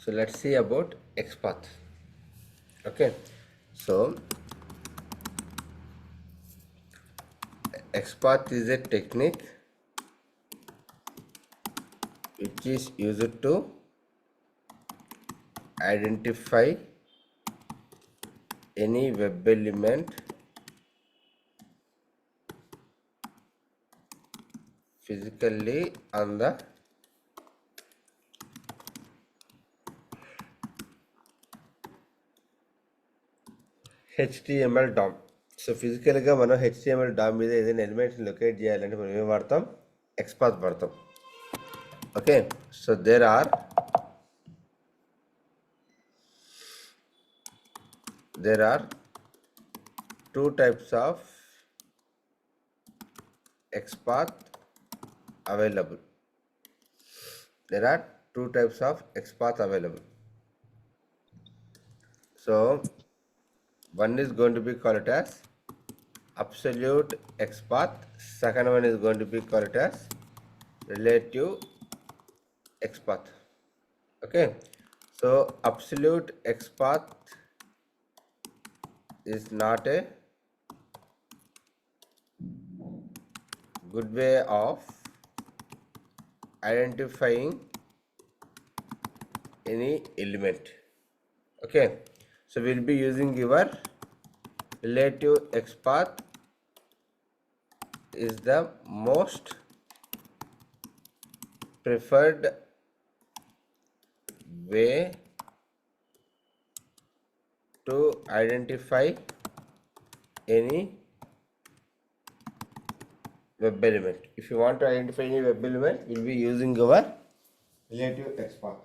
So let's see about XPath. Okay, so XPath is a technique which is used to identify any web element physically on the HTML DOM. So ఫిజికల్గా మనం HTML DOM మీద ఏదైనా ఎలిమెంట్ని locate చేయాలంటే మనం ఏం వాడతాం? XPath వాడతాం. Okay, so there are two types of XPath available. There are two types of XPath available. So one is going to be called as absolute XPath. Second one is going to be called as relative XPath. Okay, so absolute XPath is not a good way of identifying any element. Okay, so we'll be using your relative XPath is the most preferred way to identify any web element. If you want to identify any web element, we'll be using our relative XPath.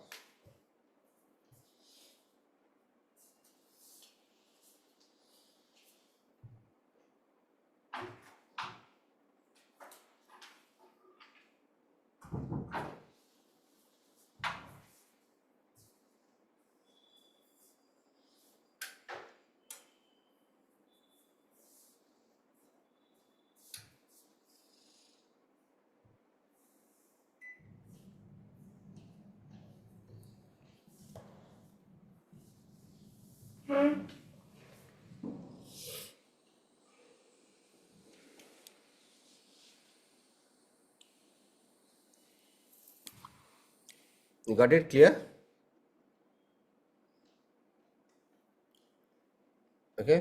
You got it clear? Okay,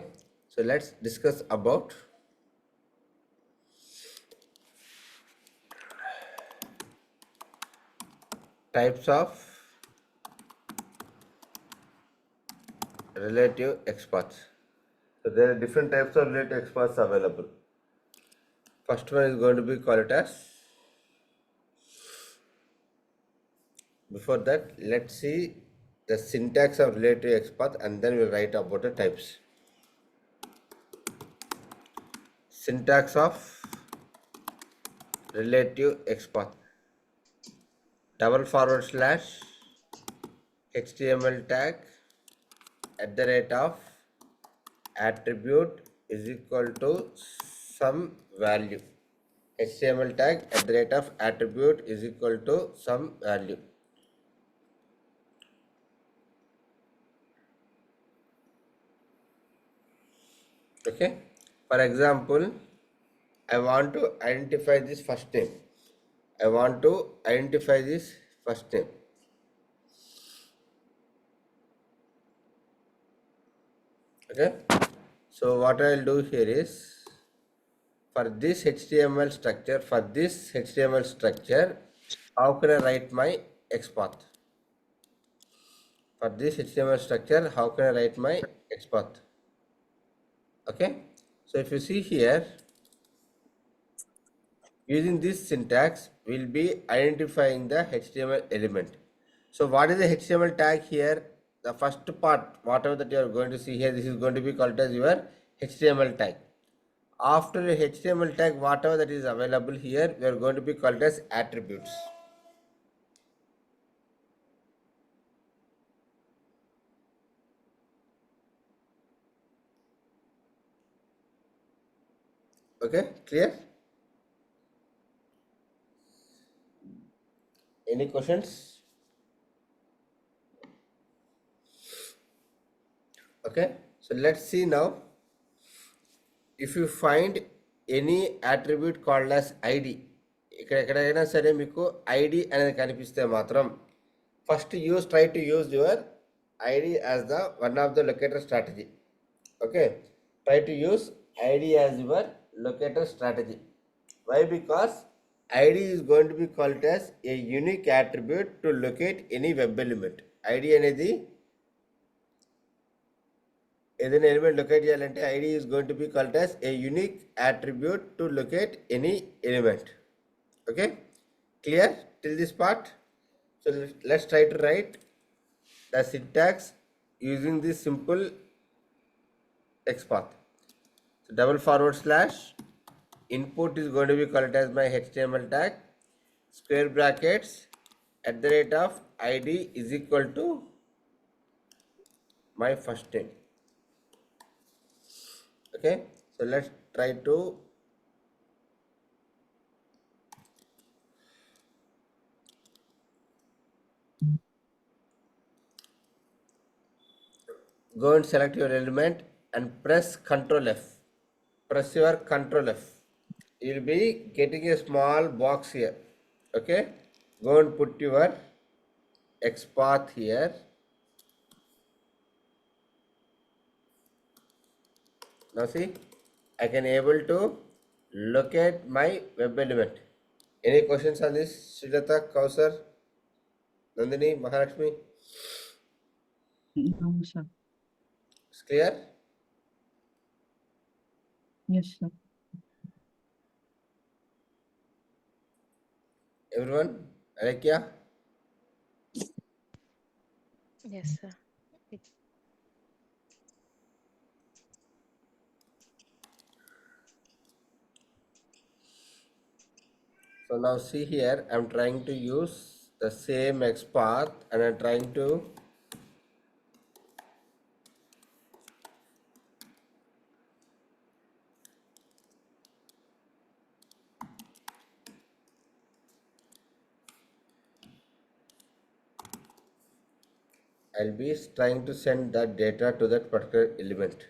so let's discuss about types of relative XPaths. So there are different types of relative XPaths available. First one is going to be called as, before that let's see the syntax of relative XPath and then we'll write about the types. Syntax of relative XPath: $/HTML tag @attribute is equal to some value. HTML tag @attribute is equal to some value. Okay, for example, I want to identify this first name. Okay, so what I'll do here is, for this HTML structure, how can I write my XPath? For this HTML structure, how can I write my XPath? Okay, so if you see here, using this syntax, we'll be identifying the HTML element. So what is the HTML tag here? The first part, whatever that you are going to see here, this is going to be called as your HTML tag. After a HTML tag, whatever that is available here, we are going to be called as attributes. Okay, clear? Any questions? Okay, so let's see now. If you find any attribute called as id, ఎక్కడైనా సరే మీకు ID అనేది కనిపిస్తే మాత్రం first try to use your ID as the one of the locator strategy. Okay, try to use ID as your locator strategy. Why? Because ID is going to be called as a unique attribute to locate any web element. ID అనేది ఏదైనా element locate చేయాలంటే ID is going to be called as a unique attribute to locate any element. Okay, clear till this part? So let's try to write the syntax using this simple XPath. So double forward slash input is going to be called as my HTML tag, square brackets at the rate of id is equal to my first name. Okay, so let's try to go and select your element and press Ctrl F. Press your Ctrl F. You'll be getting a small box here. Okay, go and put your XPath here. Now see, I can able to locate my web element. Any questions on this, Srilata, Kausar, Nandini, Mahalakshmi? No, sir. It's clear? Yes, sir. Everyone? Alekia? Yes, sir. So now see here, I'm trying to use the same XPath and I'm trying to I'll be trying to send that data to that particular element.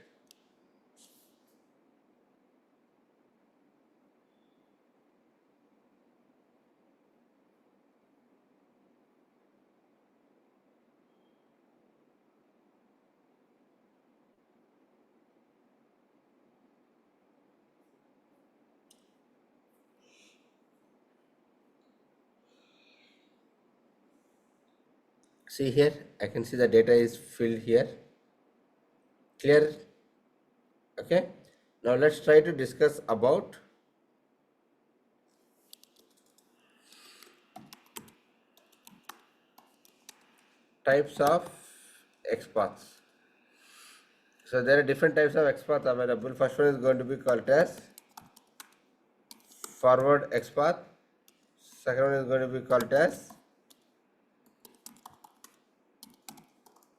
See here, I can see the data is filled here. Clear? Okay, now let's try to discuss about types of XPaths. So there are different types of XPath available. First one is going to be called as forward XPath. Second one is going to be called as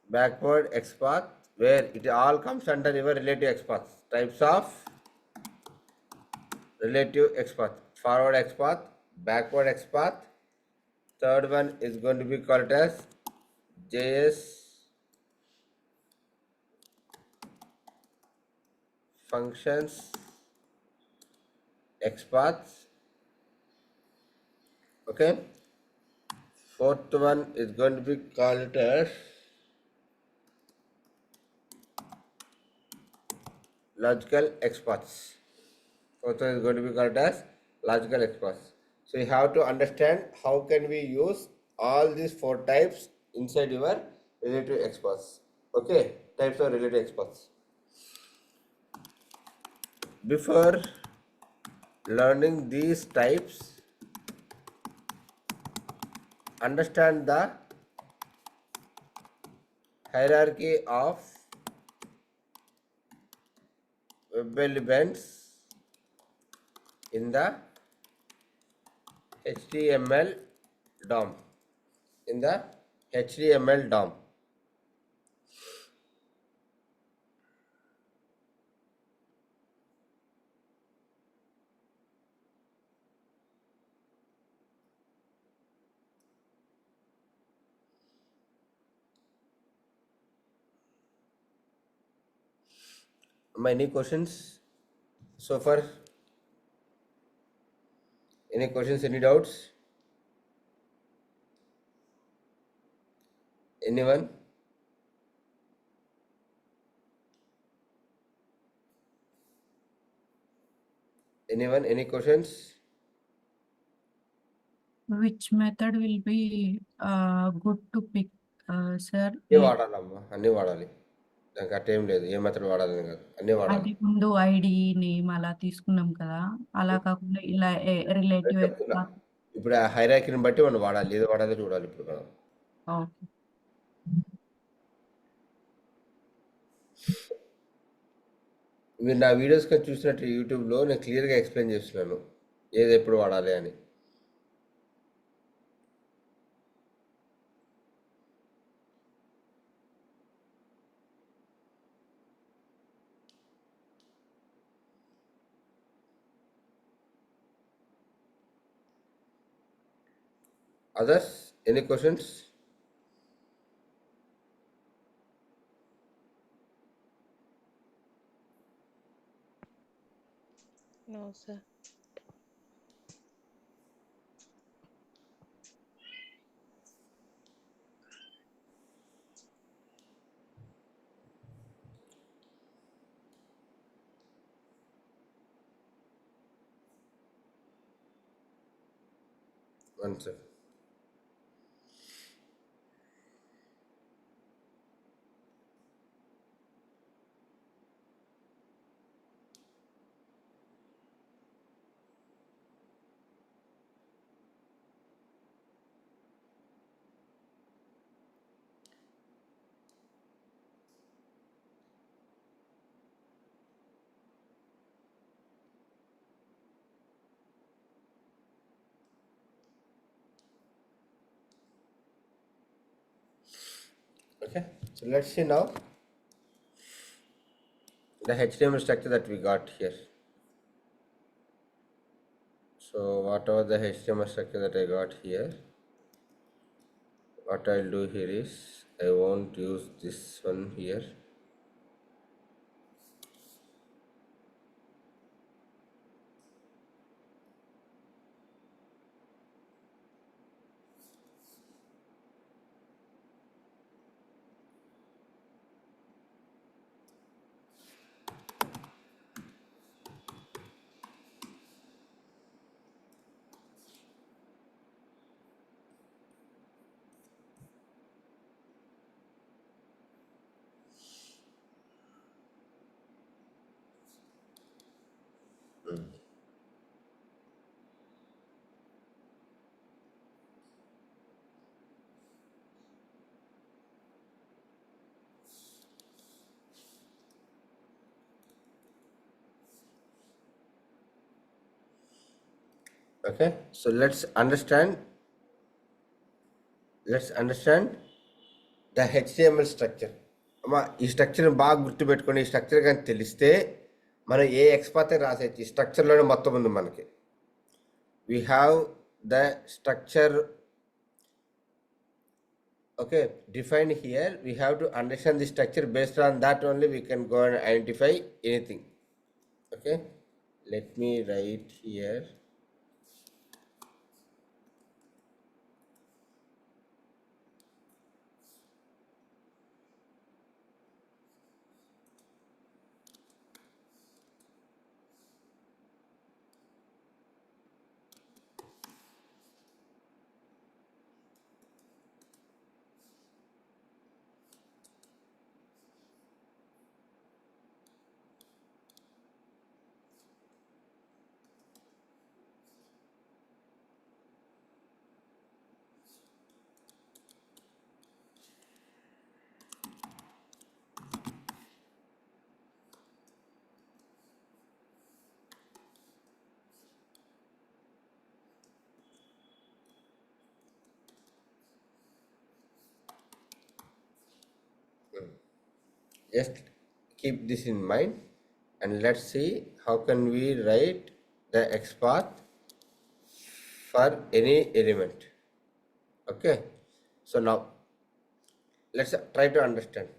backward XPath, where it all comes under your relative XPaths. Types of relative XPath: forward XPath, backward XPath. Third one is going to be called as JS functions XPaths. Okay. Fourth one is going to be called as logical XPaths. Fourth one is going to be called as logical XPaths. So you have to understand how can we use all these four types inside your relative XPaths. Okay, types of relative XPaths. Before learning these types, understand the hierarchy of web elements in the HTML DOM. In the HTML DOM. Any questions so far? Any questions, any doubts? Anyone? Anyone? Any questions? Which method will be good to pick, sir? ఏ వాడాలమ్మా, అన్నీ వాడాలి. దానికి అట్టేం లేదు, ఏ method వాడాలని కాదు, అన్నీ వాడాలి. అంటే ముందు ఐడి నేమ్ అలా తీసుకున్నాం కదా, అలా కాకుండా ఇలా రిలేటివ్ చెప్తున్నా, ఇప్పుడు ఆ హైరార్కీని బట్టి మనం వాడాలి, ఏది వాడాలో చూడాలి ఇప్పుడు మనం. ఓకే. మీరు నా వీడియోస్ కానీ చూసినట్టు యూట్యూబ్లో నేను క్లియర్గా ఎక్స్ప్లెయిన్ చేస్తున్నాను ఏది ఎప్పుడు వాడాలి అని. Others, any questions? No, sir. One second. Okay, so let's see now the HTML structure that we got here. So whatever the HTML structure that I got here, what I'll do here is I won't use this one here. Okay, so let's understand the HTML structure. అమ్మా ఈ స్ట్రక్చర్ని బాగా గుర్తుపెట్టుకొని ఈ structure కానీ తెలిస్తే మనం ఏ XPath రాసేయచ్చు. ఈ స్ట్రక్చర్లోనే మొత్తం ఉంది మనకి. We have the structure, okay, defined here. We have to understand the structure. Based on that only we can go and identify anything. Okay, let me write here. Just keep this in mind and let's see how can we write the XPath for any element. Okay, so now let's try to understand.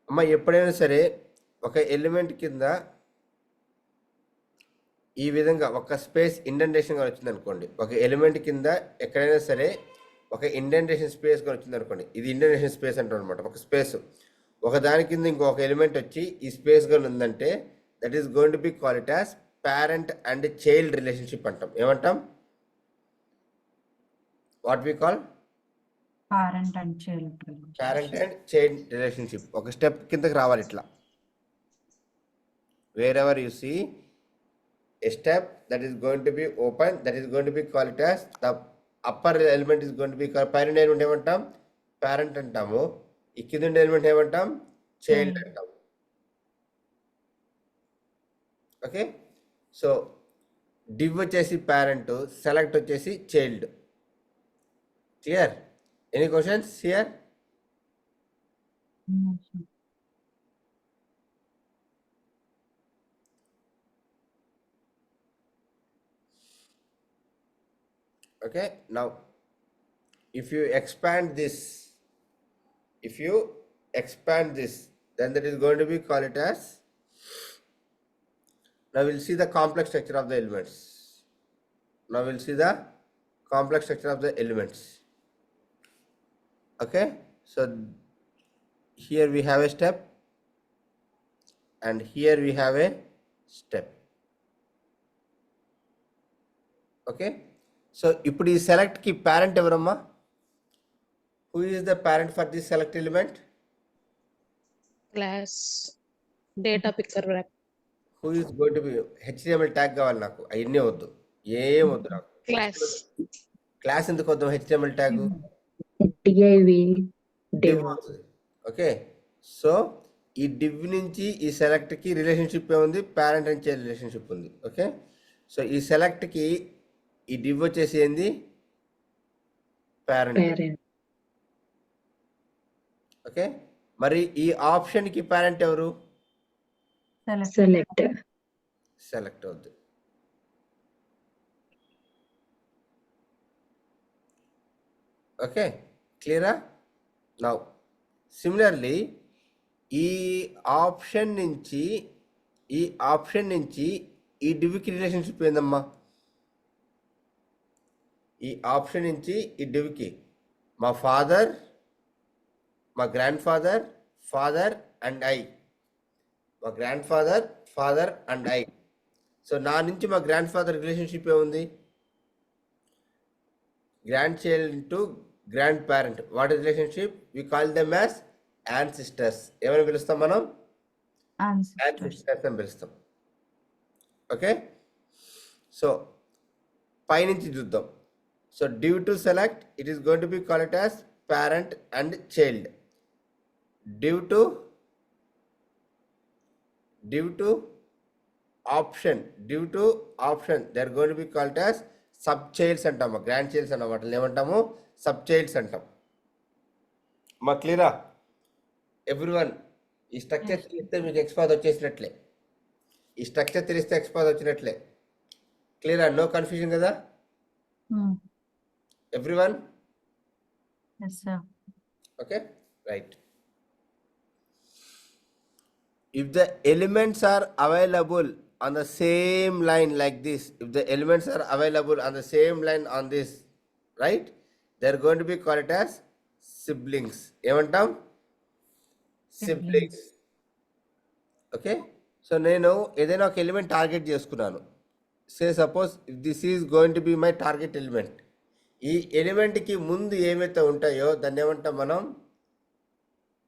అమ్మ ఎప్పుడైనా సరే ఒక element కింద ఈ విధంగా ఒక space ఇండెంటేషన్గా వచ్చింది అనుకోండి. ఒక ఎలిమెంట్ కింద ఎక్కడైనా సరే ఒక ఇండెంటేషన్ స్పేస్గా వచ్చింది అనుకోండి. ఇది ఇండెంటేషన్ స్పేస్ అంటారు అనమాట. ఒక స్పేస్ ఒక దాని కింద ఇంకొక ఎలిమెంట్ వచ్చి ఈ స్పేస్గా ఉందంటే that is going to be call it as parent and child relationship అంటాం. ఏమంటాం? What we call parent and child parent and child relationship. ఒక స్టెప్ కిందకి రావాలి ఇట్లా. wherever you see a step that is going to be open, that is going to be called it as the upper element is going to be called parent element ఏమంటాం? Parent అంటాము. ఈ కింద ఉండే element ఏమంటాం? Child అంటాం. Okay, so div వచ్చేసి parent, select వచ్చేసి child. Clear? Any questions here? Okay, now if you expand this, then that is going to be called it as, now we'll see the complex structure of the elements. Okay, so here we have a step and here we have a step. Okay, so ఇప్పుడు ఈ సెలెక్ట్కి parent ఎవరమ్మా? Who is the parent for this select element? Class data picker wrap. Who is going to B HTML tag కావాలి నాకు. అవన్నీ వద్దు, ఏం వద్దు నాకు. క్లాస్ ఎందుకు వద్దాం? హెచ్టిఎంఎల్ ట్యాగ్ డివ్ అవుతుంది. ఓకే, సో ఈ డివ్ నుంచి ఈ సెలెక్ట్కి రిలేషన్షిప్ ఏముంది? పేరెంట్ అండ్ చైల్డ్ రిలేషన్షిప్ ఉంది. ఓకే, సో ఈ సెలెక్ట్కి ఈ డివ్ వచ్చేసి ఏంది? పేరెంట్. ఓకే, మరి ఈ ఆప్షన్కి పేరెంట్ ఎవరు? సెలెక్ట్ అవుద్ది. ఓకే, క్లియరా? నౌ సిమిలర్లీ ఈ ఆప్షన్ నుంచి ఈ డివ్కి రిలేషన్షిప్ ఏందమ్మా? ఈ ఆప్షన్ నుంచి ఈ డివ్కి మా ఫాదర్, మా grandfather, father and I. మా grandfather, father and I. So నా నుంచి మా గ్రాండ్ ఫాదర్ రిలేషన్షిప్ ఏముంది? Grandchild to grandparent. What is relationship? We call them as ancestors. ఏమని పిలుస్తాం మనం? యాన్సిస్టర్స్ అని పిలుస్తాం. ఓకే, సో పైనుంచి చూద్దాం. So div to select, it is going to be called as parent and child. Div to option, they are going to be called as sub childs అంటాము. Grand child's అన్న వాటిని ఏమంటాము? Sub child's అంటాం. మా క్లియరా everyone? ఈ structure తెలిస్తే మీకు ఎక్స్పాత్ వచ్చేసినట్లే. క్లియరా? నో కన్ఫ్యూజన్ కదా? Everyone? Yes, sir. Okay, right. If the elements are available on the same line like this, on this, right, they are going to be called as siblings. ఏమంటాం? Siblings. Okay, so నేను ఏదైనా ఒక element target చేసుకున్నాను. Say suppose if this is going to be my target element. ఈ ఎలిమెంట్కి ముందు ఏమైతే ఉంటాయో దాన్ని ఏమంటాం మనం?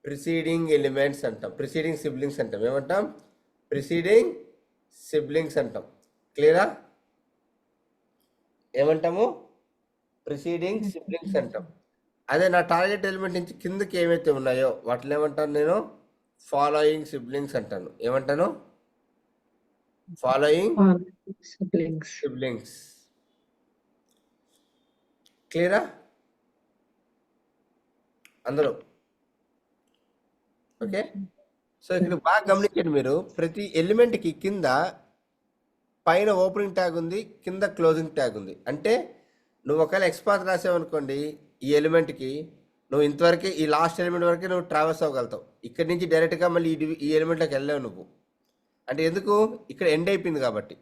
ప్రిసీడింగ్ ఎలిమెంట్స్ అంటాం. ప్రిసీడింగ్ సిబ్లింగ్స్ అంటాం. ఏమంటాం? ప్రిసీడింగ్ సిబ్లింగ్స్ అంటాం. క్లియరా? ఏమంటాము? ప్రిసీడింగ్ సిబ్లింగ్స్ అంటాం. అదే నా టార్గెట్ ఎలిమెంట్ నుంచి కిందకి ఏమైతే ఉన్నాయో వాటిని ఏమంటాను నేను? ఫాలోయింగ్ సిబ్లింగ్స్ అంటాను. ఏమంటాను? Following siblings. క్లియరా అందరూ? ఓకే, సో ఇక్కడ బాగా గమనించండి మీరు. ప్రతి ఎలిమెంట్కి కింద పైన ఓపెనింగ్ ట్యాగ్ ఉంది, కింద క్లోజింగ్ ట్యాగ్ ఉంది. అంటే నువ్వు ఒకవేళ ఎక్స్పాత్ రాసావనుకోండి ఈ ఎలిమెంట్కి, నువ్వు ఇంతవరకే ఈ లాస్ట్ ఎలిమెంట్ వరకే నువ్వు ట్రావెల్స్ అవ్వగలుగుతావు. ఇక్కడి నుంచి డైరెక్ట్గా మళ్ళీ ఈ ఎలిమెంట్లోకి వెళ్ళావు నువ్వు. అంటే ఎందుకు? ఇక్కడ ఎండ్ అయిపోయింది కాబట్టి.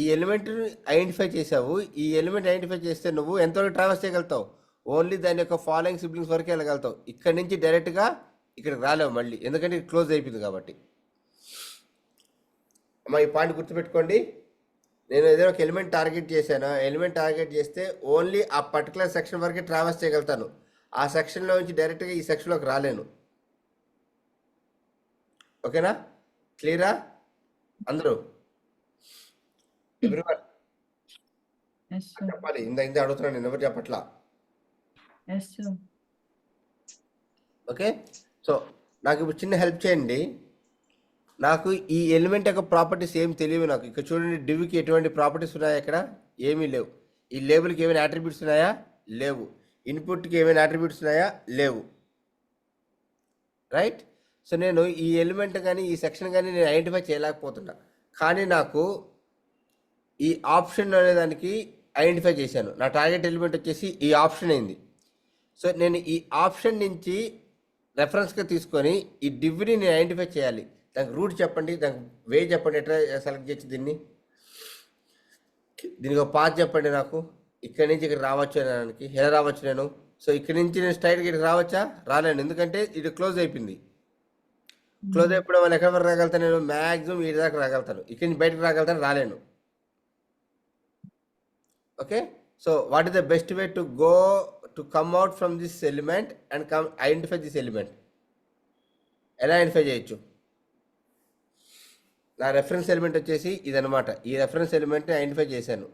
ఈ ఎలిమెంట్ ఐడెంటిఫై చేసావు. ఈ ఎలిమెంట్ ఐడెంటిఫై చేస్తే నువ్వు ఎంతవరకు ట్రావెల్స్ చేయగలుగుతావు? ఓన్లీ దాని యొక్క ఫాలోయింగ్ సిబ్లింగ్స్ వరకే వెళ్ళగలుగుతావు. ఇక్కడ నుంచి డైరెక్ట్గా ఇక్కడికి రాలేవు మళ్ళీ, ఎందుకంటే ఇది క్లోజ్ అయిపోయింది కాబట్టి. అమ్మా ఈ పాయింట్ గుర్తుపెట్టుకోండి. నేను ఏదైనా ఒక ఎలిమెంట్ టార్గెట్ చేశాను, ఎలిమెంట్ టార్గెట్ చేస్తే ఓన్లీ ఆ పర్టికులర్ సెక్షన్ వరకే ట్రావెల్స్ చేయగలుగుతాను. ఆ సెక్షన్లో నుంచి డైరెక్ట్గా ఈ సెక్షన్లోకి రాలేను. ఓకేనా? క్లియరా అందరూ? Everyone yes sir. చెప్పాలి. ఇంత అడుగుతున్నాను, నేను ఎవరు చెప్పట్లా. Yes sir. ఓకే, సో నాకు ఇప్పుడు చిన్న హెల్ప్ చేయండి. నాకు ఈ ఎలిమెంట్ యొక్క ప్రాపర్టీస్ ఏం తెలియవు నాకు. ఇక్కడ చూడండి, డివ్కి ఎటువంటి ప్రాపర్టీస్ ఉన్నాయా? ఇక్కడ ఏమీ లేవు. ఈ లేబుల్కి ఏమైనా అట్రిబ్యూట్స్ ఉన్నాయా? లేవు. ఇన్పుట్కి ఏమైనా అట్రిబ్యూట్స్ ఉన్నాయా? లేవు. రైట్. సో నేను ఈ ఎలిమెంట్ కానీ ఈ సెక్షన్ కానీ నేను ఐడెంటిఫై చేయలేకపోతున్నా. కానీ నాకు ఈ ఆప్షన్ అనే దానికి ఐడెంటిఫై చేశాను. నా టార్గెట్ ఎలిమెంట్ వచ్చేసి ఈ ఆప్షన్ అయింది. సో నేను ఈ ఆప్షన్ నుంచి రెఫరెన్స్గా తీసుకొని ఈ డివ్ని నేను ఐడెంటిఫై చేయాలి. దానికి రూట్ చెప్పండి, దానికి వే చెప్పండి, ఎట్లా సెలెక్ట్ చేయొచ్చు దీన్ని. దీనికి ఒక పాత్ చెప్పండి నాకు. ఇక్కడి నుంచి ఇక్కడ రావచ్చు అనడానికి ఎలా రావచ్చు నేను? సో ఇక్కడి నుంచి నేను స్ట్రైట్గా ఇక్కడికి రావచ్చా? రాలేను, ఎందుకంటే ఇది క్లోజ్ అయిపోయింది. క్లోజ్ అయిపోవడం వల్ల ఎక్కడి వరకు రాగలుగుతాను? నేను మ్యాక్సిమం ఈ దాకా రాగలుగుతాను. ఇక్కడి నుంచి బయటకు రాగలుగుతాను, రాలేను. Okay, so what is the best way to go to come out from this element and come identify this element? ఎలా ఐడెంటిఫై చేయొచ్చు? నా రెఫరెన్స్ ఎలిమెంట్ వచ్చేసి ఇదనమాట. ఈ రెఫరెన్స్ ఎలిమెంట్ని ఐడెంటిఫై చేశాను.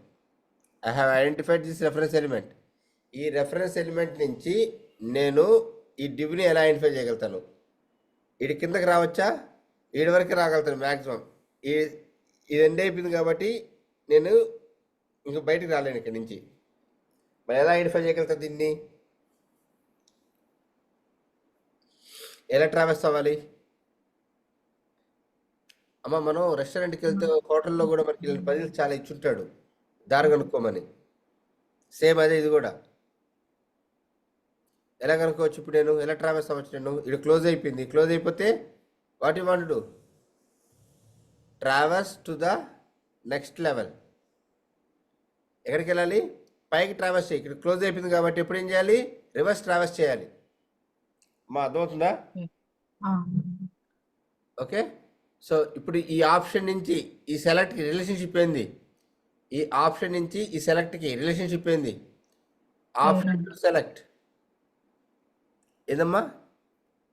I have identified this reference element. ఈ reference element నుంచి నేను ఈ డివ్ని ఎలా ఐడెంటిఫై చేయగలుగుతాను? ఇది కిందకి రావచ్చా? ఈడి వరకు రాగలుగుతాను మ్యాక్సిమం. ఇది ఎండ్ అయిపోయింది కాబట్టి నేను ఇంక బయటికి రాలేను ఇక్కడి నుంచి. మరి ఎలా ఐడెంటిఫై చేయగలుగుతాను దీన్ని? ఎలా ట్రావెల్స్ అవ్వాలి? అమ్మ మనం రెస్టారెంట్కి వెళ్తే హోటల్లో కూడా మనకి ఇలాంటి పనులు చాలా ఇచ్చుంటాడు, దారి కనుక్కోమని. సేమ్ అదే ఇది కూడా. ఎలా కనుక్కోవచ్చు? ఇప్పుడు నేను ఎలా ట్రావెల్స్ అవ్వచ్చు? నేను ఇది క్లోజ్ అయిపోయింది. క్లోజ్ అయిపోతే what you want to do? Travels to the next level. ఎక్కడికి వెళ్ళాలి? పైకి ట్రావెల్స్ చేయి. ఇక్కడ క్లోజ్ అయిపోయింది కాబట్టి ఎప్పుడు ఏం చేయాలి? రివర్స్ ట్రావెల్స్ చేయాలి. మా అర్థమవుతుందా? ఓకే, సో ఇప్పుడు ఈ ఆప్షన్ నుంచి ఈ సెలెక్ట్కి రిలేషన్షిప్ ఏంది? ఈ ఆప్షన్ నుంచి ఈ సెలెక్ట్కి రిలేషన్షిప్ ఏంది? ఆప్షన్ టు సెలెక్ట్ ఏదమ్మా?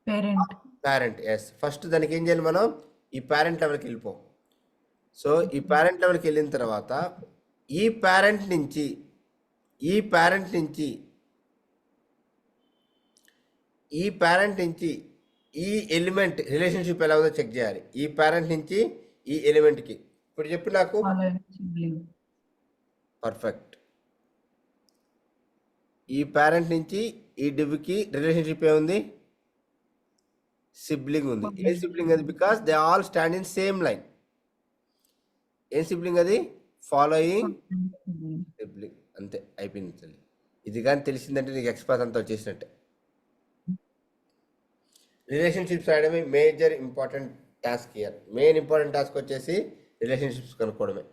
పేరెంట్. పేరెంట్. ఎస్, ఫస్ట్ దానికి ఏం చేయాలి మనం? ఈ పేరెంట్ లెవెల్కి వెళ్ళిపో. సో ఈ పేరెంట్ లెవెల్కి వెళ్ళిన తర్వాత ఈ పేరెంట్ నుంచి ఈ పేరెంట్ నుంచి ఈ పేరెంట్ నుంచి ఈ ఎలిమెంట్ రిలేషన్షిప్ ఎలా ఉందో చెక్ చేయాలి. ఈ పేరెంట్ నుంచి ఈ ఎలిమెంట్కి. ఇప్పుడు చెప్పు నాకు. పర్ఫెక్ట్. ఈ పేరెంట్ నుంచి ఈ డివ్కి రిలేషన్షిప్ ఏముంది? సిబ్లింగ్ ఉంది. ఏ సిబ్లింగ్ అది? Because they all stand in same line. ఏం సిబ్లింగ్ అది? Following sibling. అంతే, అయిపోయింది తల్లి. ఇది కానీ తెలిసిందంటే నీకు ఎక్స్పర్ట్ అంతా వచ్చేసినట్టే. రిలేషన్షిప్స్ రాయడమే major important task here. Main important task వచ్చేసి రిలేషన్షిప్స్ కనుక్కోవడమే.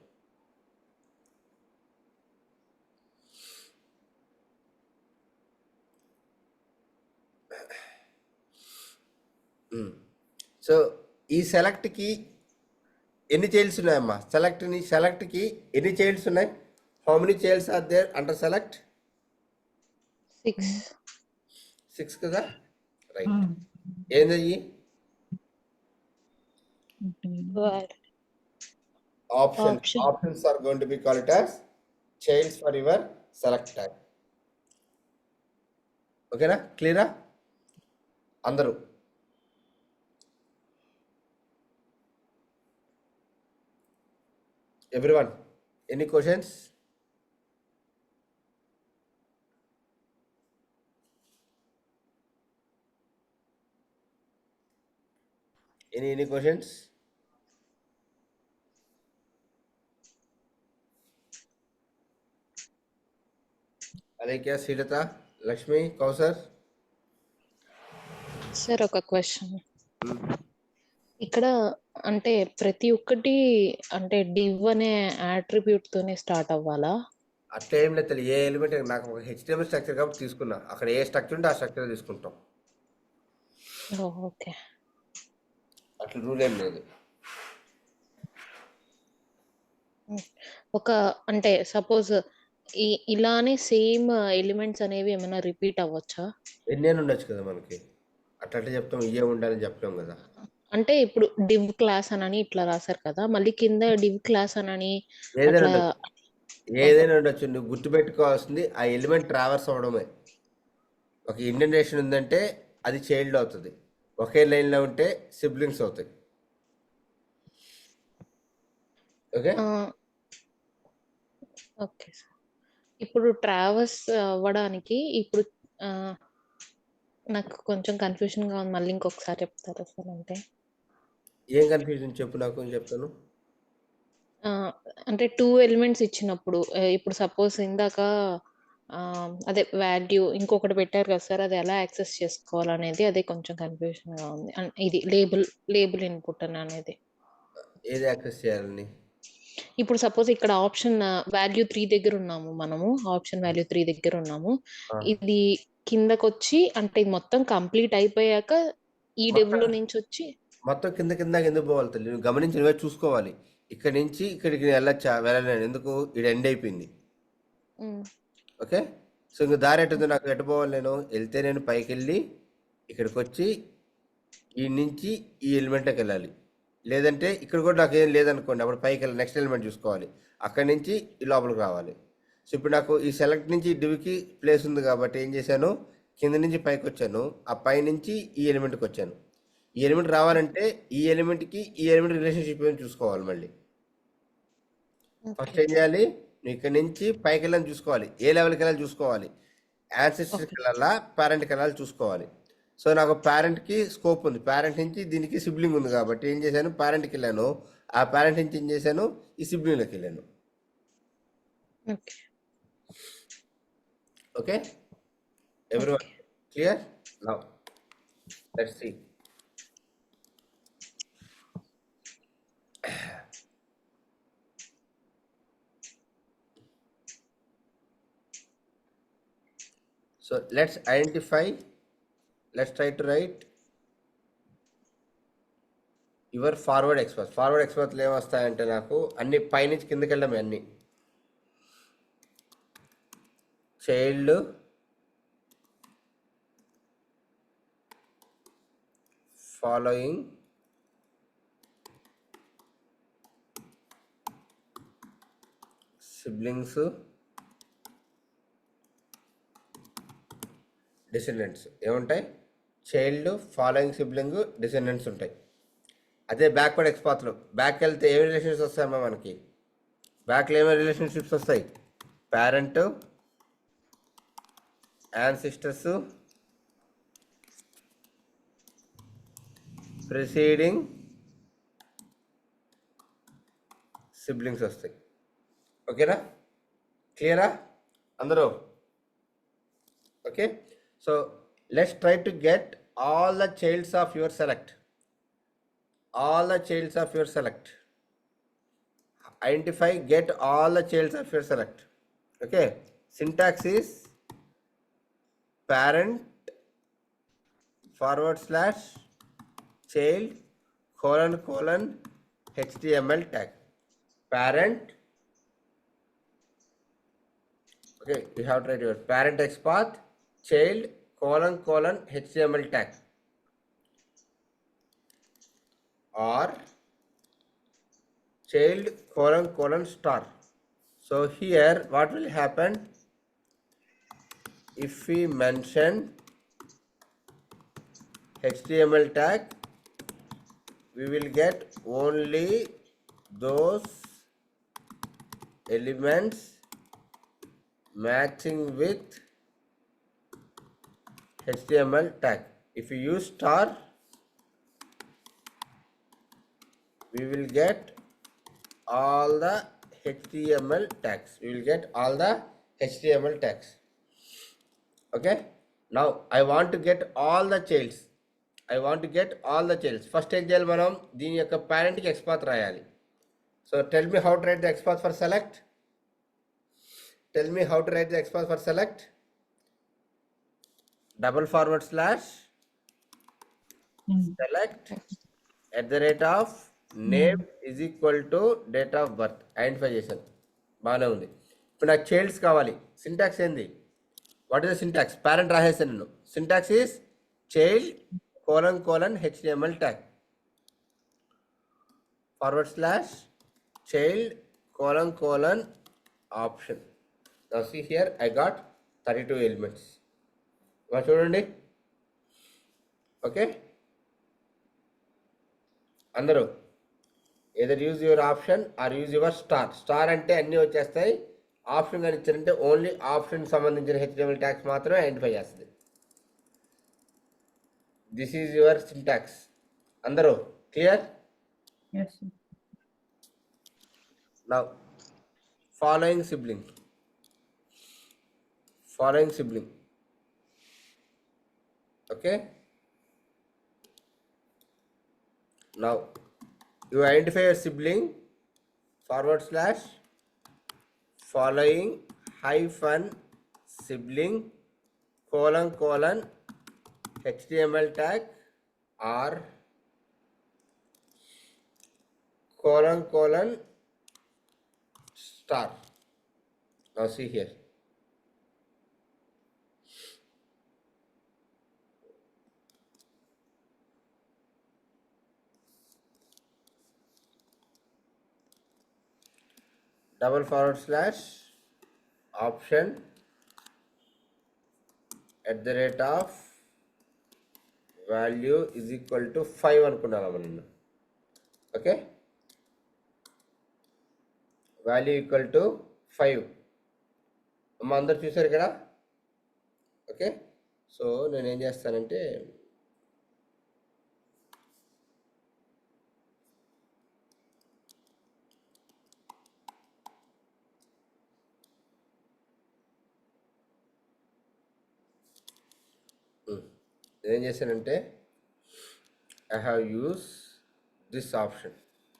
సో ఈ సెలెక్ట్కి ఎన్ని చైల్డ్స్ ఉన్నాయమ్మా? సెలెక్ట్కి ఎన్ని చైల్డ్స్ ఉన్నాయి? How many childs are there under select? 6 కదా? రైట్. ఏందయ్యి? Options are going to be called as childs for your select tag. ఓకేనా? క్లియరా అందరూ? Everyone, any questions? Any questions? Alekya, Sridhata, Lakshmi, Kausar? Sir ఒక question ఇక్కడ అంటే ప్రతి ఒక్కటి అంటే div అనే attribute తోనే స్టార్ట్ అవ్వాలా? అట్లా ఏం లేదు, ఏ ఎలిమెంట్ నాకు ఒక హెచ్టిఎంఎల్ స్ట్రక్చర్ కాబట్టి తీసుకున్నా, అక్కడ ఏ స్ట్రక్చర్ ఉంటే ఆ స్ట్రక్చర్ తీసుకుంటాం, ఓకే. అట్లా రూల్ ఏం లేదు. ఒక అంటే సపోజ్ ఇలానే సేమ్ ఎలిమెంట్స్ అనేవి ఏమైనా రిపీట్ అవ్వచ్చా? ఎన్నైనా ఉండొచ్చు కదా మనకి, అట్లా చెప్తాం ఇవే ఉండాలని చెప్పలేం కదా. అంటే ఇప్పుడు div క్లాస్ అని ఇట్లా రాశారు కదా, మళ్ళీ కింద div క్లాస్ అని ఏదైనా అట్లా ఉండొచ్చు, ఏదైనా ఉండొచ్చు. నువ్వు గుర్తుపెట్టుకోవాల్సింది ఆ ఎలిమెంట్ ట్రావర్స్ అవడమే. ఒక ఇండెంటేషన్ ఉందంటే అది చైల్డ్ అవుతుంది, ఒకే లైన్లో ఉంటే సిబ్లింగ్స్ అవుతాయి. Okay, okay sir. ఇప్పుడు ట్రావర్స్ అవ్వడానికి ఇప్పుడు ఆ, నాకు కొంచెం కన్ఫ్యూజన్ గా ఉంది, మళ్ళీ ఇంకొకసారి చెప్తారా సార్? అంటే ఏం కన్ఫ్యూజన్ చెప్పు, నాకు చెప్తాను. అంటే 2 ఎలిమెంట్స్ ఇచ్చినప్పుడు ఇప్పుడు సపోజ్ ఇందాక అదే వాల్యూ ఇంకొకటి పెట్టారు కదా సార్, అది ఎలా యాక్సెస్ చేసుకోవాలనేది అదే కొంచెం కన్ఫ్యూజన్ గా ఉంది. ఇది లేబుల్ ఇన్పుట్ అనేది ఏది యాక్సెస్ చేయాలని? ఇప్పుడు సపోజ్ ఇక్కడ ఆప్షన్ వాల్యూ 3 దగ్గర ఉన్నాము, మనము ఆప్షన్ వాల్యూ 3 దగ్గర ఉన్నాము. ఆ, ఇది కిందకొచ్చి అంటే ఇది మొత్తం కంప్లీట్ అయిపోయాక ఈ డెవ్ మొత్తం లో నుంచి వచ్చి మొత్తం కింద కింద ఎందుకు పోవాలి తల్లి? నువ్వు గమనించి నువ్వే చూసుకోవాలి. ఇక్కడి నుంచి ఇక్కడికి వెళ్ళచ్చా, వెళ్ళలేను, ఎందుకు ఇది ఎండ్ అయిపోయింది. ఉమ్, ఓకే, సో ఇంక దారి ఎట్టుంది, నాకు ఎటు పోవాలి? నేను వెళ్తే నేను పైకి వెళ్ళి ఇక్కడికి వచ్చి ఈ నుంచి ఈ ఎలిమెంట్లోకి వెళ్ళాలి, లేదంటే ఇక్కడ కూడా నాకు ఏం లేదనుకోండి, అప్పుడు పైకి వెళ్ళి నెక్స్ట్ ఎలిమెంట్ చూసుకోవాలి, అక్కడి నుంచి ఈ లోపలికి రావాలి. సో ఇప్పుడు నాకు ఈ సెలెక్ట్ నుంచి ఈ డివ్కి ప్లేస్ ఉంది కాబట్టి ఏం చేశాను, కింద నుంచి పైకి వచ్చాను, ఆ పై నుంచి ఈ ఎలిమెంట్కి వచ్చాను. ఈ ఎలిమెంట్ రావాలంటే ఈ ఎలిమెంట్కి ఈ ఎలిమెంట్ రిలేషన్షిప్ ఏమి చూసుకోవాలి. మళ్ళీ ఫస్ట్ ఏం చేయాలి, నువ్వు ఇక్కడ నుంచి పైకి వెళ్ళాలని చూసుకోవాలి, ఏ లెవెల్కి వెళ్ళాలి చూసుకోవాలి, యాన్సిస్టర్కి వెళ్ళాలా పేరెంట్కి వెళ్ళాలి చూసుకోవాలి. సో నాకు పేరెంట్కి స్కోప్ ఉంది, పేరెంట్ నుంచి దీనికి సిబ్లింగ్ ఉంది కాబట్టి ఏం చేశాను, పేరెంట్కి వెళ్ళాను, ఆ పేరెంట్ నుంచి ఏం చేశాను, ఈ సిబ్లింగ్లోకి వెళ్ళాను. Okay. Okay, everyone clear? Now let's see. So let's identify, let's try to write your forward XPath. Forward XPath లో ఏమొస్తాయంటే నాకు అన్ని పైనుంచి కిందకి వెళ్ళడమే, అన్ని చైల్డ్ ఫాలోయింగ్ సిబ్లింగ్స్ డిసెండెంట్స్ ఏముంటాయి, చైల్డ్ ఫాలోయింగ్ సిబ్లింగ్ డిసెండెంట్స్ ఉంటాయి. అదే బ్యాక్వర్డ్ ఎక్స్పాత్లో బ్యాక్ వెళ్తే ఏమి రిలేషన్షిప్స్ వస్తాయమ్మా మనకి, బ్యాక్లో ఏమైనా రిలేషన్షిప్స్ వస్తాయి, పేరెంట్ యాన్సిస్టర్స్ ప్రిసీడింగ్ సిబ్లింగ్స్ వస్తాయి. ఓకేనా, క్లియరా అందరూ? Okay, so let's try to get all the childs of your select, all the childs of your select, identify, get all the childs of your select. Okay, syntax is parent /child : HTML tag. Parent, okay, you have to write your parent XPath child : HTML tag, or child : star. So here what will happen, if we mention HTML tag, we will get only those elements matching with HTML tag. If you use star, we will get all the HTML tags. We will get all the HTML tags. Okay, now I want to get all the childs. I want to get all the childs. First ఏం చేయాలి, మనం దీని యొక్క పేరెంట్కి XPath రాయాలి. So tell me how to write the XPath for select. Tell me how to write the XPath for select. Double forward slash select at the rate of name is equal to date of birth. Identify చేశాను, బాగానే ఉంది. ఇప్పుడు నాకు childs కావాలి. Syntax ఏంది? What is the syntax? Parent రాసేసాను నేను. Syntax is child colon HTML tag forward slash child colon option. Now see here, I got 32 elements. Now చూడండి. ఓకే, అందరూ either use your option or use your star అంటే అన్నీ వచ్చేస్తాయి. Option కానీ ఇచ్చారంటే only option సంబంధించిన HTML ట్యాగ్స్ మాత్రమే identify చేస్తుంది. This is your syntax. అందరూ clear? Yes, sir. Now following sibling. Okay, now you identify your sibling forward slash following hyphen sibling colon HTML tag or colon star. Now see here. Double forward slash option at the rate of value is equal to 5 అనుకున్నాను మనం. Okay, value equal to 5. అమ్మ అందరు చూసారు ఇక్కడ. Okay, so నేను ఏం చేస్తానంటే ఏం చేశానంటే I have use this option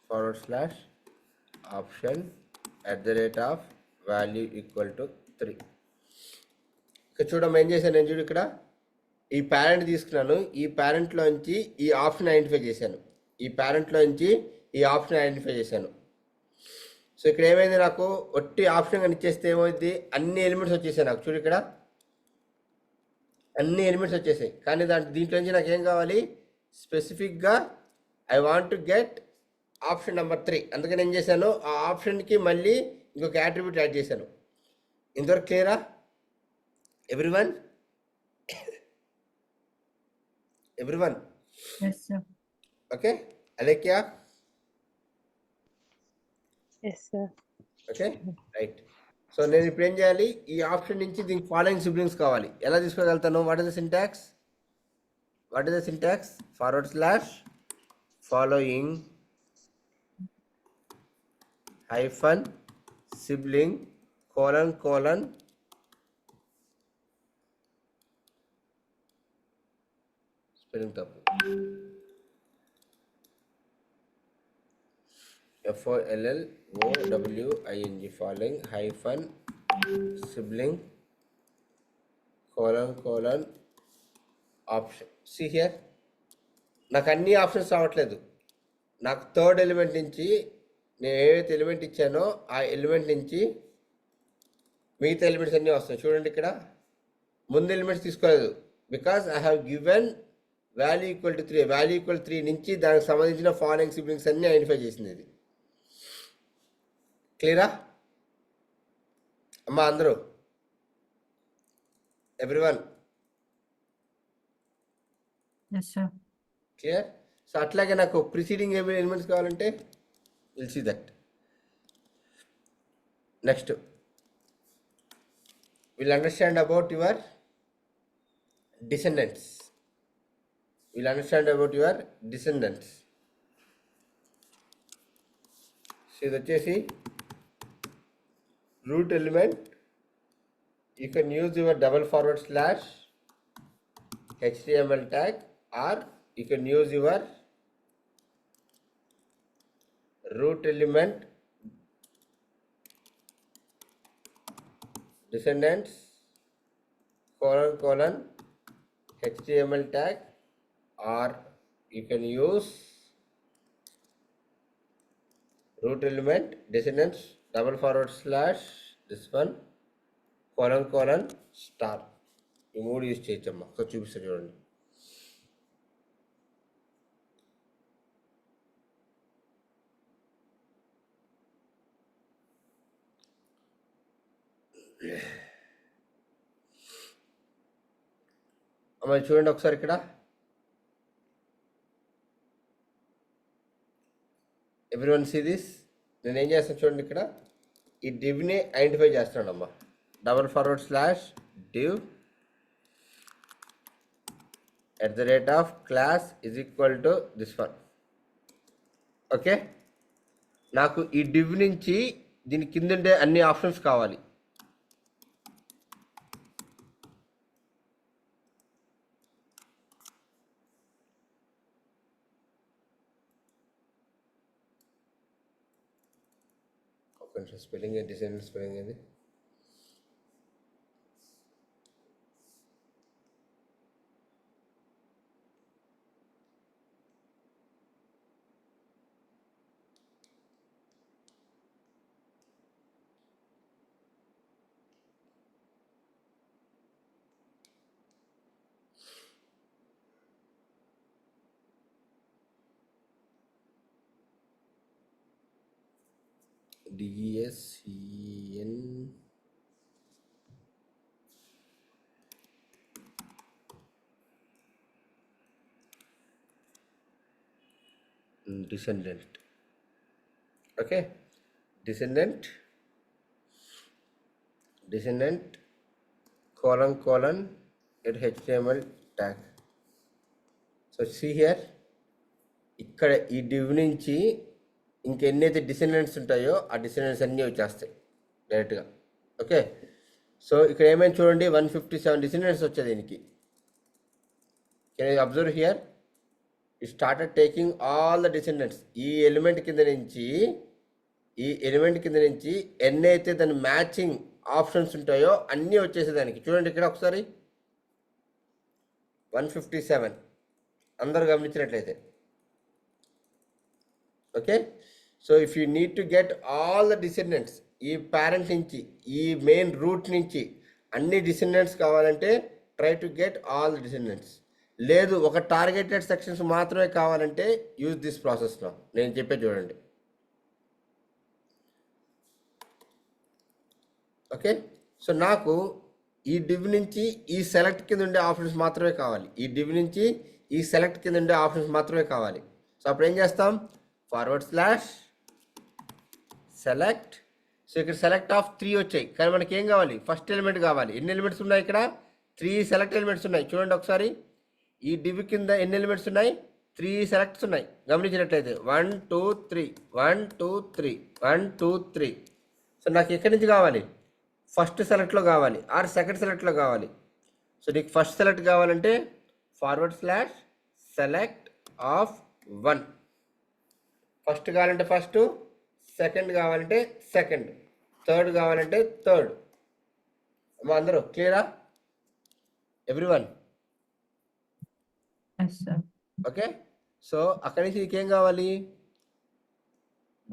forward slash option at the rate of value equal to 3. ఇక్కడ చూడమ్మా ఏం చేశాను నేను. చూడు ఇక్కడ ఈ పేరెంట్ తీసుకున్నాను. ఈ పేరెంట్లోంచి ఈ ఆప్షన్ ఐడెంటిఫై చేశాను. సో ఇక్కడ ఏమైంది, నాకు ఒట్టి ఆప్షన్ కానీ ఇచ్చేస్తే ఏమైంది, అన్ని ఎలిమెంట్స్ వచ్చేసాయి నాకు. చూడు ఇక్కడ అన్ని ఎలిమెంట్స్ వచ్చేసాయి. కానీ దీంట్లో నుంచి నాకు ఏం కావాలి, స్పెసిఫిక్గా I want to get option number 3. అందుకని ఏం చేశాను, ఆ ఆప్షన్కి మళ్ళీ ఇంకొక యాట్రిబ్యూట్ యాడ్ చేశాను. ఇంతవరకు క్లియరా everyone? Yes, sir. Okay, Alekhya? Yes, sir. Okay, right. So నేను ఇప్పుడు ఏం చేయాలి, ఈ ఆప్షన్ నుంచి దీనికి ఫాలోయింగ్ సిబ్లింగ్స్ కావాలి. ఎలా తీసుకోగలుగుతాను? What is the syntax? Forward slash following hyphen sibling colon spelling తప్పు, FOLLOWING following hyphen sibling colon option. See here, నాకు అన్ని ఆప్షన్స్ రావట్లేదు. నాకు థర్డ్ ఎలిమెంట్ నుంచి నేను ఏవైతే ఎలిమెంట్ ఇచ్చానో ఆ ఎలిమెంట్ నుంచి మిగతా ఎలిమెంట్స్ అన్నీ వస్తాయి. చూడండి ఇక్కడ ముందు ఎలిమెంట్స్ తీసుకోలేదు, because I have given value equal to 3. Value equal 3 నుంచి దానికి సంబంధించిన ఫాలోయింగ్ సిబ్లింగ్స్ అన్నీ ఐడెంటిఫై చేసింది. ఇది క్లియరా అమ్మా అందరూ? Everyone Yes, sir. Clear? So అట్లాగే నాకు ప్రిసీడింగ్ ఎలిమెంట్స్ కావాలంటే will see that. Next will understand about your descendants. So ఇది వచ్చేసి root element. You can use your double forward slash HTML tag or you can use your root element descendants colon HTML tag, or you can use root element descendants // this one colon star. ఈ మూడు use చేయొచ్చమ్మా. So చూపిస్తా చూడండి. అమ్మ చూడండి ఒకసారి ఇక్కడ everyone see this. నేను ఏం చేస్తాను చూడండి, ఇక్కడ ఈ డివ్ని ఐడెంటిఫై చేస్తున్నాను అమ్మా. // div @class is equal to this one. Okay, నాకు ఈ డివ్ నుంచి దీని కింద ఉండే అన్ని ఆప్షన్స్ కావాలి. కొంచెం స్పెల్లింగ్ డిజైన్ స్పెల్లింగ్ అది DESCEN descendant. Okay, descendant colon HTML tag. So see here, ఇక్కడ ఈ div నుంచి ఇంకెన్నైతే డిసెండెంట్స్ ఉంటాయో ఆ డిసెండెంట్స్ అన్నీ వచ్చేస్తాయి డైరెక్ట్గా. ఓకే, సో ఇక్కడ ఏమైనా చూడండి 157 డిసెండెంట్స్ వచ్చాయి దీనికి. Can you observe here, it started taking all the descendants. ఈ ఎలిమెంట్ కింద నుంచి ఎన్నైతే దాని మ్యాచింగ్ ఆప్షన్స్ ఉంటాయో అన్నీ వచ్చేసాయి దానికి. చూడండి ఇక్కడ ఒకసారి 157 అందరూ గమనించినట్లయితే. Okay, so if you need to get all the descendants, ఈ పేరెంట్ నుంచి ఈ మెయిన్ రూట్ నుంచి అన్ని డిసెండెంట్స్ కావాలంటే try to get all the descendants. లేదు ఒక టార్గెటెడ్ సెక్షన్స్ మాత్రమే కావాలంటే యూజ్ దిస్ ప్రాసెస్లో నేను చెప్పే చూడండి. ఓకే, సో నాకు ఈ డివ్ నుంచి ఈ సెలెక్ట్ కింద ఉండే ఆప్షన్స్ మాత్రమే కావాలి. సో అప్పుడు ఏం చేస్తాం, /select. సో ఇక్కడ సెలెక్ట్ ఆఫ్ 3 వచ్చాయి, కానీ మనకి ఏం కావాలి, ఫస్ట్ ఎలిమెంట్ కావాలి. ఎన్ని ఎలిమెంట్స్ ఉన్నాయి ఇక్కడ, 3 సెలెక్ట్ ఎలిమెంట్స్ ఉన్నాయి. చూడండి ఒకసారి, ఈ డివ్ కింద ఎన్ని ఎలిమెంట్స్ ఉన్నాయి, 3 సెలెక్ట్స్ ఉన్నాయి. గమనించినట్లయితే 1 2 3 1 2 3 1 2 3. సో నాకు ఎక్కడి నుంచి కావాలి, ఫస్ట్ సెలెక్ట్లో కావాలి ఆర్ సెకండ్ సెలెక్ట్లో కావాలి. సో నీకు ఫస్ట్ సెలెక్ట్ కావాలంటే /select of 1. ఫస్ట్ కావాలంటే ఫస్ట్, సెకండ్ కావాలంటే సెకండ్, థర్డ్ కావాలంటే థర్డ్. అమ్మా అందరూ క్లియరా ఎవ్రీవన్? ఓకే, సో అక్కడి నుంచి నీకేం కావాలి, //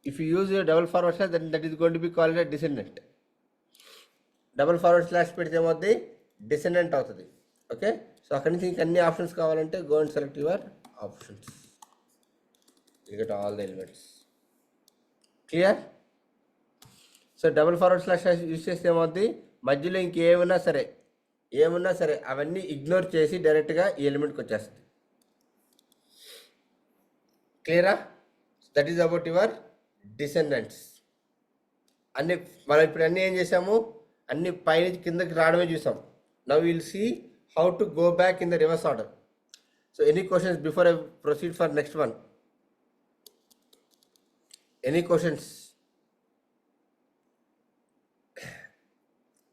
if you use your // then that is going to be called a descendant. // పెడితే ఏమవుతుంది, డిసెండెంట్ అవుతుంది. ఓకే, సో అక్కడి నుంచి నీకు అన్ని ఆప్షన్స్ కావాలంటే go and select your options, you get all the elements. Clear? So // use చేస్తే ఏమవుతుంది, మధ్యలో ఇంకేమున్నా సరే అవన్నీ ఇగ్నోర్ చేసి డైరెక్ట్గా ఈ ఎలిమెంట్కి వచ్చేస్తుంది. క్లియరా? That is about your descendants. అన్ని మనం ఇప్పుడు అన్నీ ఏం చేసాము, అన్ని పైనుంచి కిందకి రావడమే చూసాం. Now will see how to go back in the reverse order. So any questions before I proceed for next one? Any questions?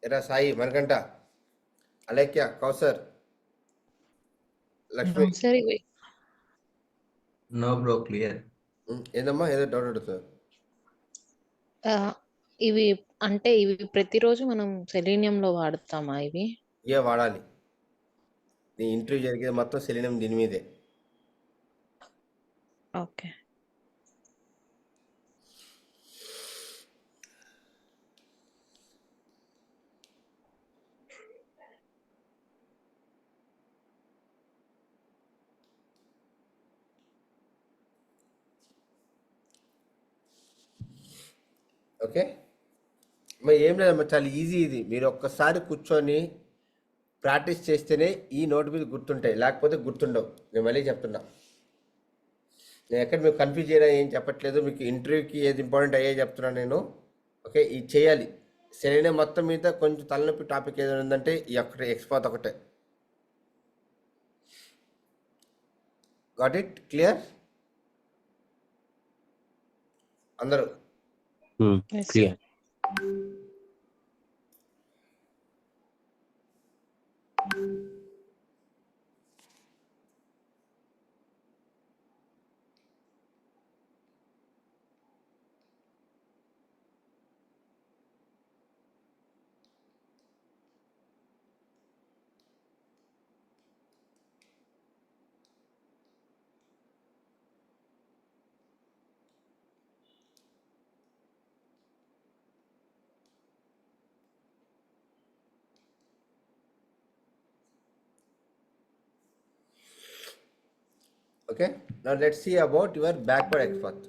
Era Sai Marganta, Alekhya, Kausar, Lakshmi. Sir ఇవి No, bro, clear. ఏందమ్మా ఏదో డౌట్ అడుగుతారు? ఆ, ఇవి అంటే ఇవి ప్రతిరోజు మనం సెలీనియంలో వాడతామా ఇవి? వాడాలి. నీ ఇంటర్వ్యూ జరిగేది మొత్తం సెలీనియం దీని మీదే. ఓకే. ఓకే, మరి ఏం లేదమ్మా, చాలా ఈజీ ఇది. మీరు ఒక్కసారి కూర్చొని ప్రాక్టీస్ చేస్తేనే ఈ నోట్ మీద గుర్తుంటాయి, లేకపోతే గుర్తుండవు. నేను మళ్ళీ చెప్తున్నా, నేను ఎక్కడ మీకు కన్ఫ్యూజ్ చేయడం ఏం చెప్పట్లేదు. మీకు ఇంటర్వ్యూకి ఏది ఇంపార్టెంట్ అయ్యే చెప్తున్నాను నేను. ఓకే, ఇది చేయాలి. సెలీనియం మొత్తం మీద కొంచెం తలనొప్పి టాపిక్ ఏదైనా ఉందంటే ఈ ఒక్కటే, ఎక్స్పాత్ ఒకటే. Got it? క్లియర్ అందరూ? Yes, Clear. Okay, now let's see about your backward expath.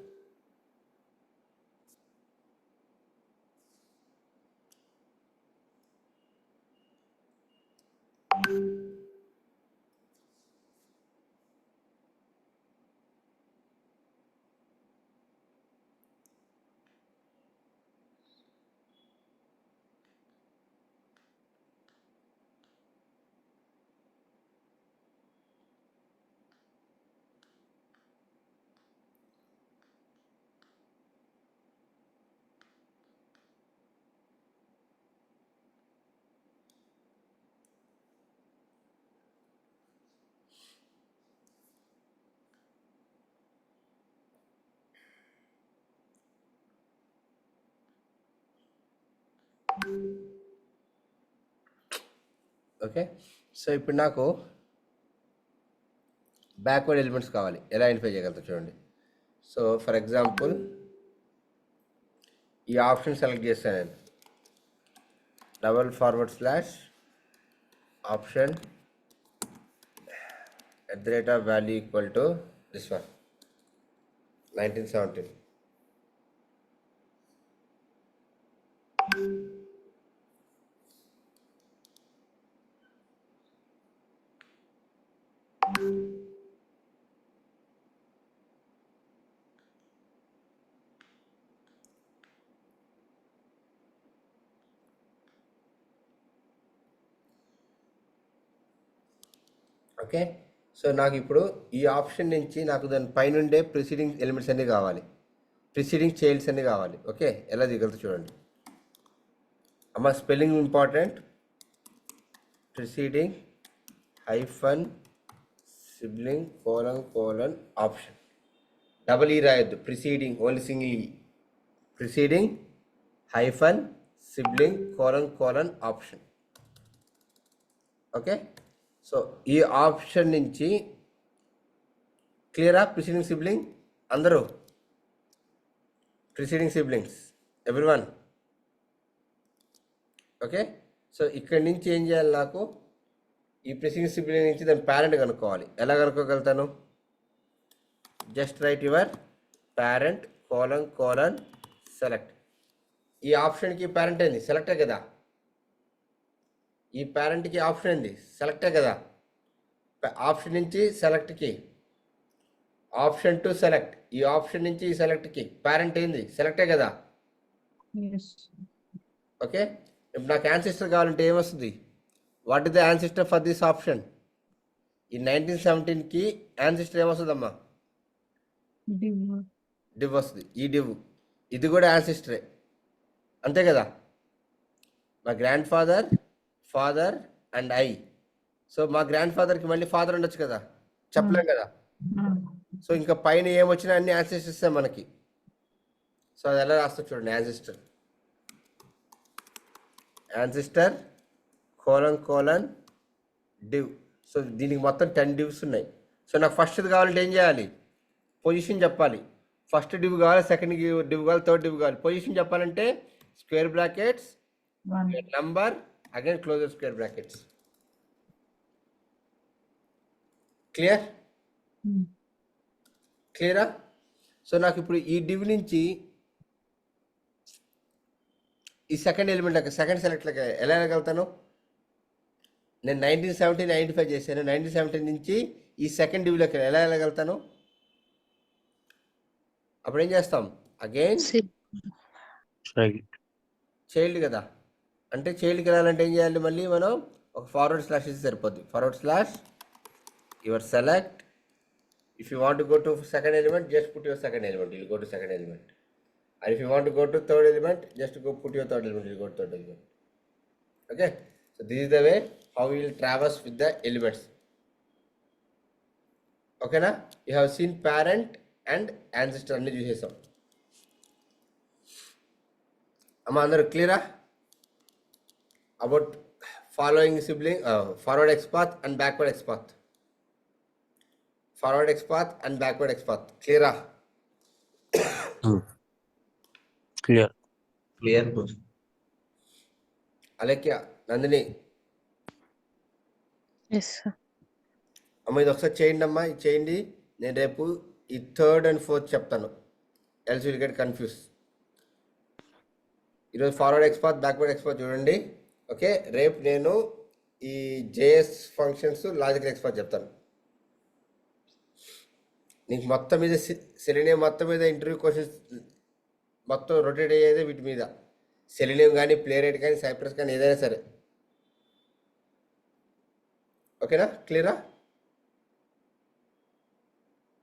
Okay, so ఇప్పుడు నాకు బ్యాక్వర్డ్ ఎలిమెంట్స్ కావాలి. ఎలా ఐడెంటిఫై చేయగలుగుతా చూడండి. సో ఫర్ ఎగ్జాంపుల్ ఈ ఆప్షన్ సెలెక్ట్ చేస్తాను నేను. // Option @value equal to this one 1917. Okay, so నాకు ఇప్పుడు ఈ ఆప్షన్ నుంచి నాకు దాని పైనుండే ప్రిసీడింగ్ ఎలిమెంట్స్ అన్నీ కావాలి, ప్రిసీడింగ్ చైల్డ్స్ అన్నీ కావాలి. ఓకే, ఎలా దిగలుగుతా చూడండి అమ్మ. Spelling important. Preceding hyphen sibling colon option. Double ఈ రాయొద్దు, ప్రిసీడింగ్ ఓన్లీ సింగిల్ ఈ. Preceding hyphen sibling colon option. Okay, so ఈ ఆప్షన్ నుంచి క్లియరా? ప్రిసీడింగ్ సిబ్లింగ్ అందరూ, preceding siblings everyone. Okay, so ఇక్కడి నుంచి ఏం చేయాలి? నాకు ఈ ప్రిసీడింగ్ సిబ్లింగ్ నుంచి దాని పేరెంట్ కనుక్కోవాలి. ఎలా కనుక్కోగలుగుతాను? Just write your parent colon select. ఈ ఆప్షన్కి పేరెంట్ ఏంది? సెలెక్టే కదా. ఈ పేరెంట్కి ఆప్షన్ ఏంది? సెలెక్టే కదా. ఆప్షన్ నుంచి సెలెక్ట్కి, ఆప్షన్ టు సెలెక్ట్. ఈ ఆప్షన్ నుంచి ఈ సెలెక్ట్కి పేరెంట్ ఏంది? సెలెక్టే కదా. Yes. ఓకే, ఇప్పుడు నాకు యాన్సిస్టర్ కావాలంటే ఏమొస్తుంది? What is the ancestor for this option? ఈ 1917కి యాన్సిస్టర్ ఏమొస్తుందమ్మా? Div. డివ్ వస్తుంది. ఈ డివ్ ఇది కూడా యాన్సిస్టరే, అంతే కదా. మా grand father and I. So మా గ్రాండ్ ఫాదర్కి మళ్ళీ ఫాదర్ ఉండొచ్చు కదా, చెప్పలేం కదా. సో ఇంకా పైన ఏమొచ్చినా అన్ని యాన్సిస్టర్స్ ఇస్తాయి మనకి. సో అది ఎలా రాస్తా చూడండి, యాన్సిస్టర్ కోలన్ డివ్. సో దీనికి మొత్తం 10 divs ఉన్నాయి. సో నాకు ఫస్ట్ది కావాలంటే ఏం చేయాలి, పొజిషన్ చెప్పాలి. ఫస్ట్ డివ్ కావాలి, సెకండ్ డివ్ కావాలి, థర్డ్ డివ్ కావాలి. పొజిషన్ చెప్పాలంటే square brackets, number, again closer square brackets. క్లియరా? సో నాకు ఇప్పుడు ఈ డివ్ నుంచి ఈ సెకండ్ ఎలిమెంట్ సెకండ్ సెలెక్ట్ ఎలా వెళ్ళగలుగుతాను? నేను 1970 95 చేశాను. 1970 నుంచి ఈ సెకండ్ డివ్లోకి ఎలా వెళ్ళగలుగుతాను? అప్పుడు ఏం చేస్తాం, అగైన్ చైల్డ్ కదా. అంటే చైల్డ్కి వెళ్ళాలంటే ఏం చేయాలి, మళ్ళీ మనం ఒక ఫార్వర్డ్ స్లాష్ ఇస్తే సరిపోద్ది. Forward slash your select. If you want to go to second element, just put your second element, you'll go to second element. And if you want to go to third element, just go put your third element, you'll go to third element. Okay, so this is the way how we will traverse with the elements. Okay na? You have seen parent and ancestor anni chusesam. Amma andaru clear about following sibling, forward x path and backward x path. Forward x path and backward x path. Clear? Clear. bro. Alekya, Nandini, yes sir. అమ్మ ఇది ఒకసారి చేయండి అమ్మా, ఇది చేయండి. నేను రేపు ఈ థర్డ్ అండ్ ఫోర్త్ చెప్తాను, ఎల్స్ విల్ గెట్ కన్ఫ్యూజ్. ఈరోజు forward X path, backward X path చూడండి. ఓకే, రేపు నేను ఈ JS functions, logical X path చెప్తాను. నీకు మొత్తం మీద సెలీనియం మొత్తం మీద ఇంటర్వ్యూ క్వశ్చన్స్ మొత్తం రొటేట్ అయ్యేది వీటి మీద. సెలీనియం కానీ, ప్లేరైట్ కానీ, సైప్రస్ కానీ, ఏదైనా సరే. ఓకేనా? క్లియరా?